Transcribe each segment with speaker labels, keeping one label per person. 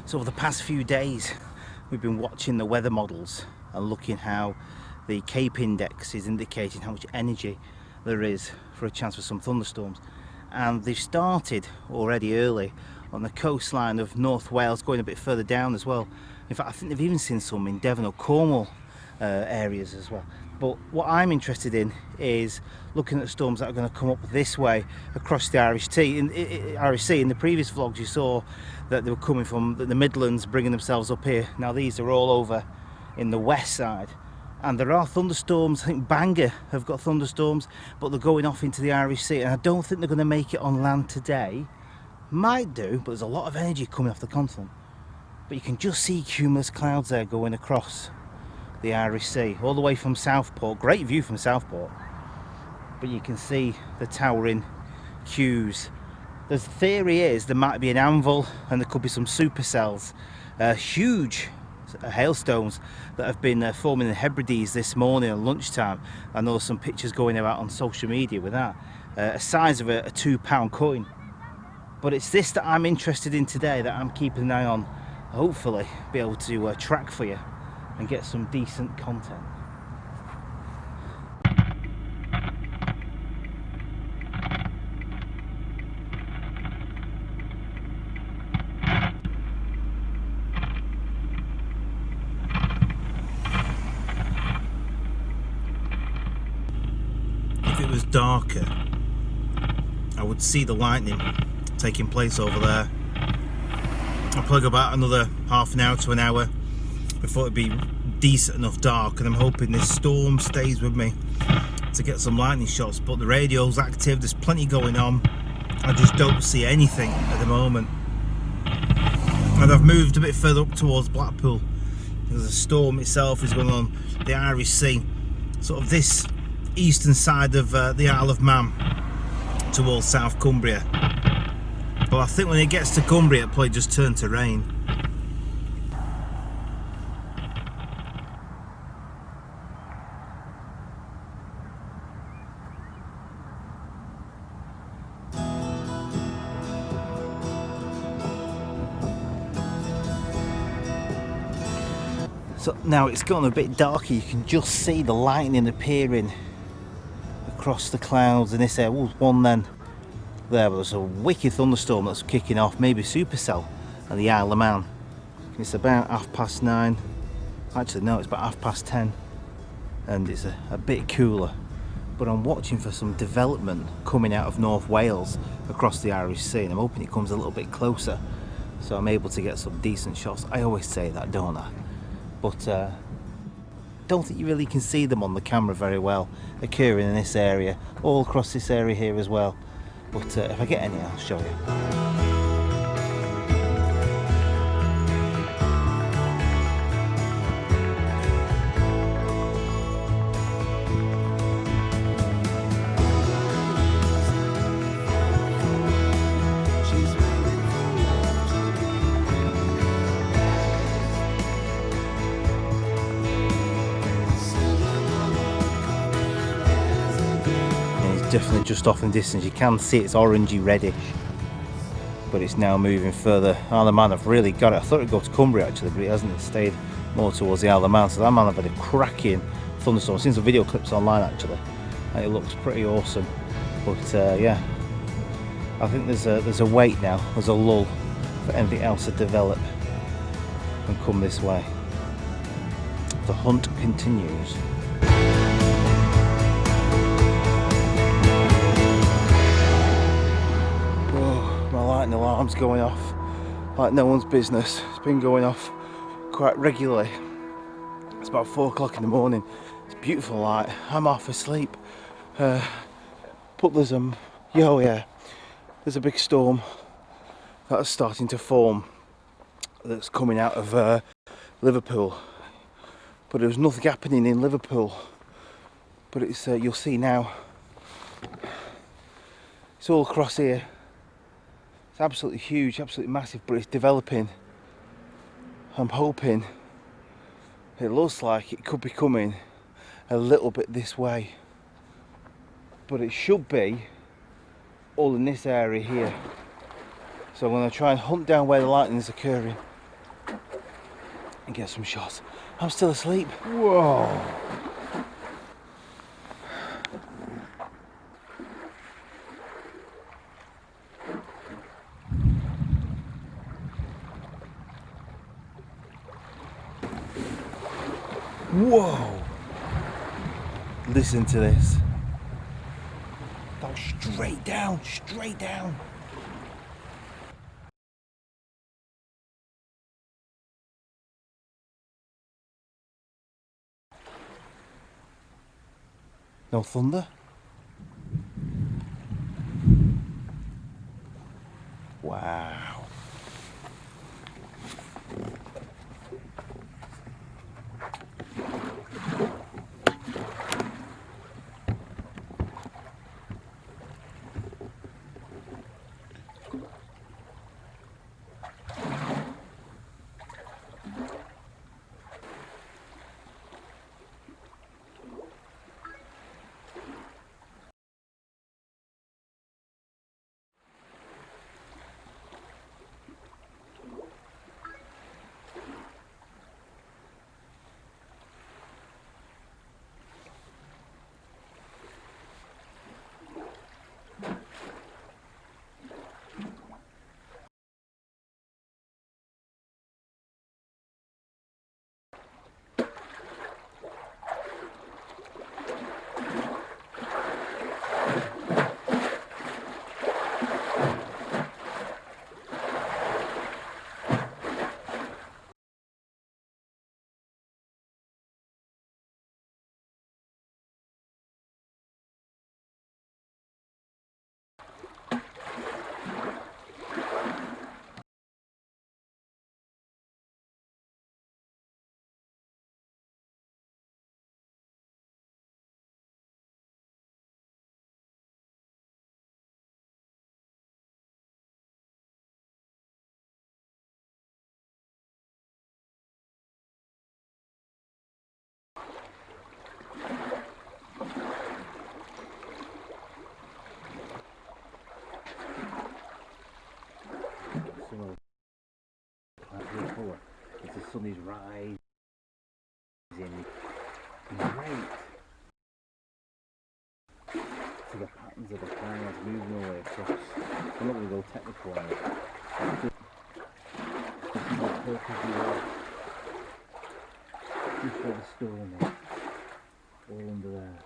Speaker 1: So over the past few days we've been watching the weather models and looking how the Cape Index is indicating how much energy there is for a chance for some thunderstorms, and they've started already early on the coastline of North Wales, going a bit further down as well. In fact, I think they've even seen some in Devon or Cornwall areas as well. But what I'm interested in is looking at storms that are going to come up this way across the Irish Sea. In the previous vlogs you saw that they were coming from the Midlands, bringing themselves up here. Now these are all over in the west side, and there are thunderstorms. I think Bangor have got thunderstorms, but they're going off into the Irish Sea, and I don't think they're going to make it on land today. Might do, but there's a lot of energy coming off the continent. But you can just see cumulus clouds there going across the Irish Sea, all the way from Southport. Great view from Southport, but you can see the towering queues. The theory is there might be an anvil and there could be some supercells, huge hailstones that have been forming in the Hebrides this morning at lunchtime. I know some pictures going out on social media with that, a size of a £2 coin. But it's this that I'm interested in today, that I'm keeping an eye on. Hopefully be able to track for you and get some decent content. If it was darker, I would see the lightning taking place over there. I'll probably go about another half an hour to an hour before it'd be decent enough dark, and I'm hoping this storm stays with me to get some lightning shots. But the radio's active, there's plenty going on. I just don't see anything at the moment. And I've moved a bit further up towards Blackpool. The storm itself is going on the Irish Sea, sort of this eastern side of the Isle of Man towards South Cumbria. But I think when it gets to Cumbria, it'll probably just turn to rain. So now it's gone a bit darker. You can just see the lightning appearing across the clouds in this area. Oh, one then there, but there's a wicked thunderstorm that's kicking off, maybe supercell at the Isle of Man. It's about 9:30. Actually no, it's about 10:30, and it's a bit cooler. But I'm watching for some development coming out of North Wales across the Irish Sea, and I'm hoping it comes a little bit closer so I'm able to get some decent shots. I always say that, don't I? But don't think you really can see them on the camera very well occurring in this area, all across this area here as well. But if I get any, I'll show you. Definitely just off in the distance. You can see it's orangey reddish, but it's now moving further. Isle of Man have really got it. I thought it'd go to Cumbria actually, but it hasn't. It stayed more towards the Isle of Man. So that man have had a cracking thunderstorm. I've seen some video clips online actually, and it looks pretty awesome. But yeah, I think there's a wait now. There's a lull for anything else to develop and come this way. The hunt continues. Lightning alarm's going off like no one's business. It's been going off quite regularly. It's about 4 o'clock in the morning. It's beautiful light. I'm half asleep. But there's there's a big storm that's starting to form that's coming out of Liverpool. But there was nothing happening in Liverpool. But it's you'll see now. It's all across here. It's absolutely huge, absolutely massive, but it's developing. I'm hoping it looks like it could be coming a little bit this way, but it should be all in this area here. So I'm going to try and hunt down where the lightning is occurring and get some shots. I'm still asleep.
Speaker 2: Whoa!
Speaker 1: Whoa! Listen to this. That was straight down, straight down. No thunder. Wow. As the sun is rising, great to the patterns of the clouds moving away across. I'm not going to go technical on it. This is the purple blue, just where the storm is, all under there,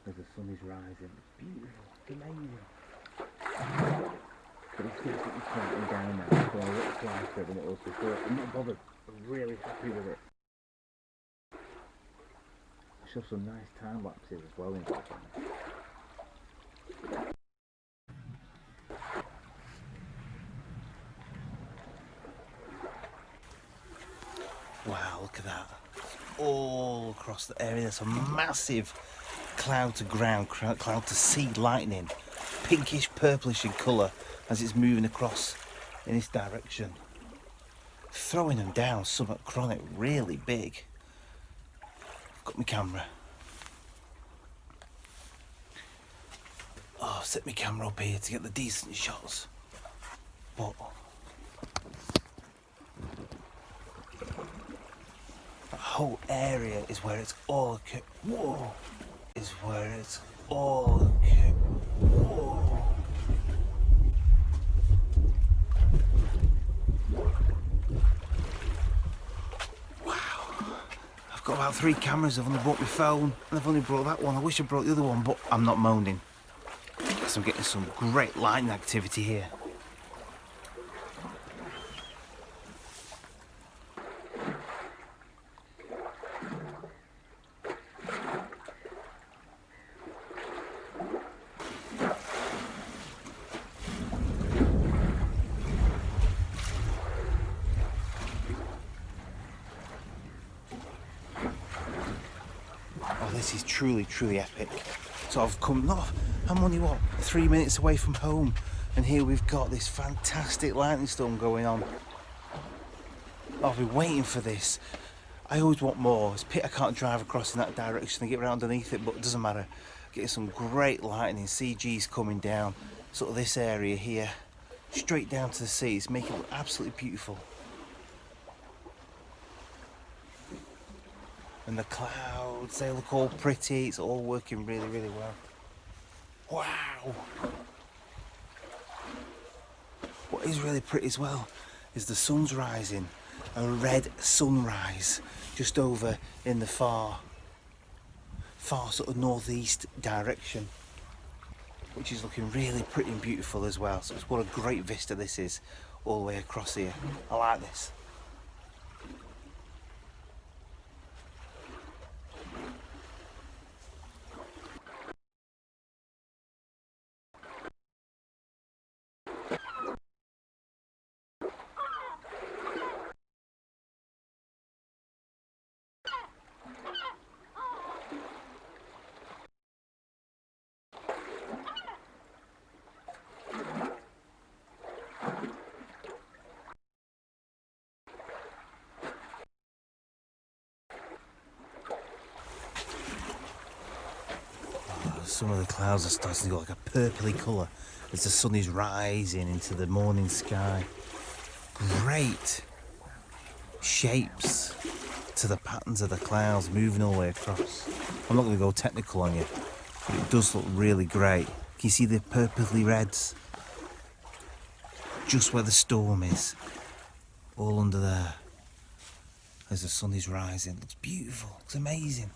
Speaker 1: as the sun is rising. It's beautiful, it's amazing. But it's definitely counting down now, so I look quieter than it was before. I'm not bothered, I'm really happy with it. I show some nice time lapses as well in that one. Wow, look at that. All across the area, there's a massive cloud to ground, cloud to sea lightning. Pinkish, purplish in colour as it's moving across in this direction. Throwing them down, something chronic, really big. I've got my camera. Oh, I've set my camera up here to get the decent shots. But that whole area is where it's all occurred. Whoa! Is where it's all occurred. Whoa! I've got about 3 cameras. I've only brought my phone and I've only brought that one. I wish I brought the other one, but I'm not moaning. Because I'm getting some great lightning activity here. This is truly, truly epic. So I'm only 3 minutes away from home, and here we've got this fantastic lightning storm going on. I've been waiting for this. I always want more. It's a pity I can't drive across in that direction and get right underneath it, but it doesn't matter. Getting some great lightning, CG's coming down, sort of this area here, straight down to the sea. It's making it look absolutely beautiful. And the clouds, they look all pretty. It's all working really, really well. Wow! What is really pretty as well is the sun's rising. A red sunrise just over in the far sort of northeast direction, which is looking really pretty and beautiful as well. So it's what a great vista this is all the way across here. I like this. Some of the clouds are starting to go like a purpley colour as the sun is rising into the morning sky. Great shapes to the patterns of the clouds moving all the way across. I'm not going to go technical on you, but it does look really great. Can you see the purpley reds? Just where the storm is, all under there, as the sun is rising. It looks beautiful, it looks amazing.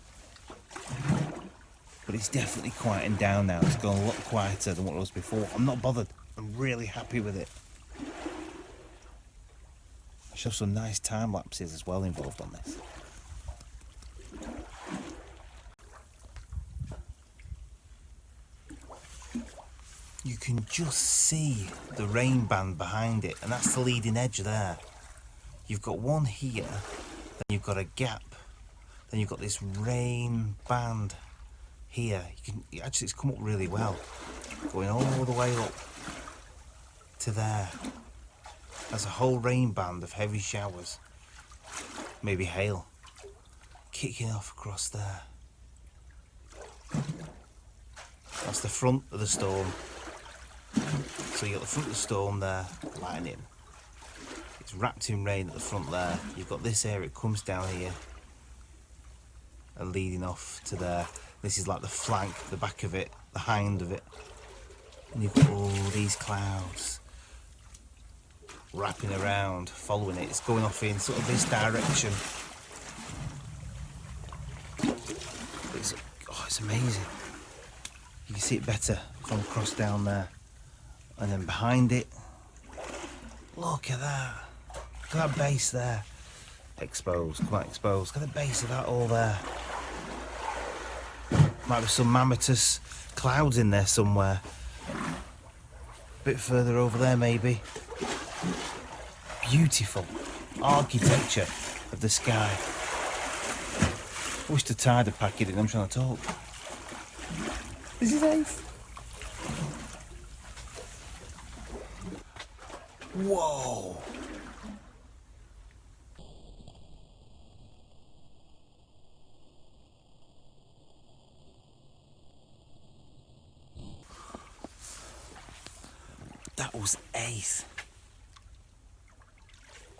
Speaker 1: But it's definitely quieting down now. It's gone a lot quieter than what it was before. I'm not bothered. I'm really happy with it. I should have some nice time lapses as well involved on this. You can just see the rain band behind it, and that's the leading edge there. You've got one here, then you've got a gap, then you've got this rain band here. Actually, it's come up really well, going all the way up to there. There's a whole rain band of heavy showers, maybe hail, kicking off across there. That's the front of the storm. So you've got the front of the storm there, lightning. It's wrapped in rain at the front there. You've got this area, it comes down here and leading off to there. This is like the flank, the back of it, the hind of it. And you've got all these clouds wrapping around, following it. It's going off in sort of this direction. It's amazing. You can see it better from across down there. And then behind it, look at that. Look at that base there. Exposed, quite exposed. Look at the base of that all there. Might be some mammotus clouds in there somewhere. A bit further over there maybe. Beautiful architecture of the sky. I wish the tide had packed it in. I'm trying to talk. This is ace. Whoa. That was ace.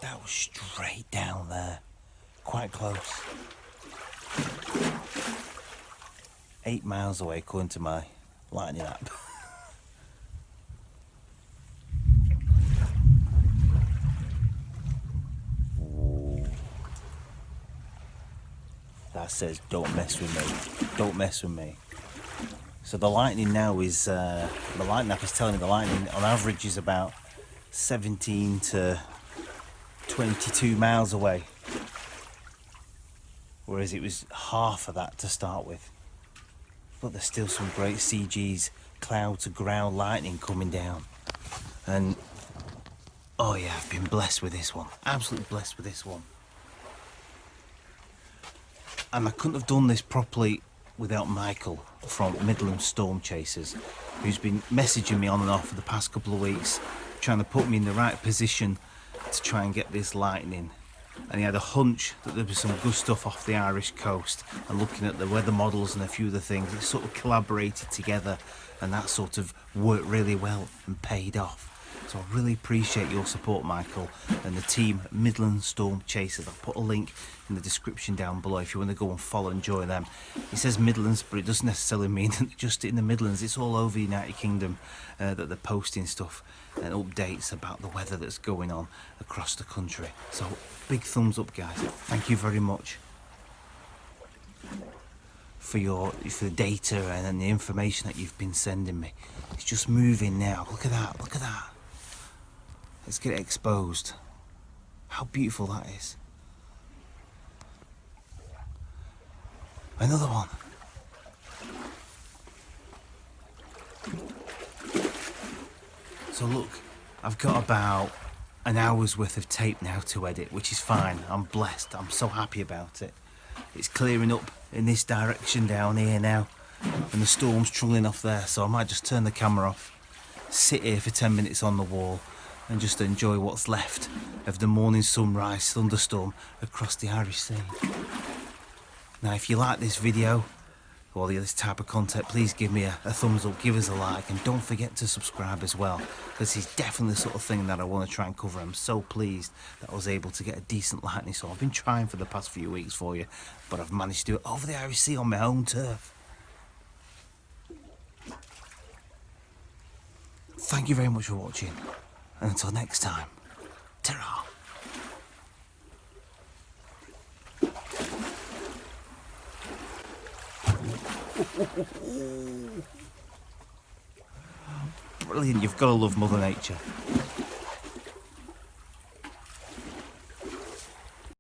Speaker 1: That was straight down there. Quite close. 8 miles away according to my lightning app. Ooh. That says don't mess with me. Don't mess with me. So the lightning now is, the lightning app is telling me the lightning on average is about 17 to 22 miles away. Whereas it was half of that to start with. But there's still some great CG's cloud to ground lightning coming down. And, oh yeah, I've been blessed with this one. Absolutely blessed with this one. And I couldn't have done this properly without Michael from Midland Storm Chasers, who's been messaging me on and off for the past couple of weeks, trying to put me in the right position to try and get this lightning. And he had a hunch that there was some good stuff off the Irish coast, and looking at the weather models and a few other things, it sort of collaborated together, and that sort of worked really well and paid off. So I really appreciate your support, Michael, and the team at Midland Storm Chasers. I'll put a link in the description down below if you want to go and follow and join them. It says Midlands, but it doesn't necessarily mean just in the Midlands. It's all over the United Kingdom that they're posting stuff and updates about the weather that's going on across the country. So big thumbs up, guys. Thank you very much for the data and then the information that you've been sending me. It's just moving now. Look at that, look at that. Let's get it exposed. How beautiful that is. Another one. So look, I've got about an hour's worth of tape now to edit, which is fine. I'm blessed. I'm so happy about it. It's clearing up in this direction down here now, and the storm's trundling off there, so I might just turn the camera off, sit here for 10 minutes on the wall and just enjoy what's left of the morning sunrise thunderstorm across the Irish Sea. Now if you like this video or this type of content, please give me a thumbs up, give us a like, and don't forget to subscribe as well, because it's definitely the sort of thing that I want to try and cover. I'm so pleased that I was able to get a decent likeness. So I've been trying for the past few weeks for you, but I've managed to do it over the Irish Sea on my home turf. Thank you very much for watching, and until next time, ta-ra! Brilliant, you've got to love Mother Nature.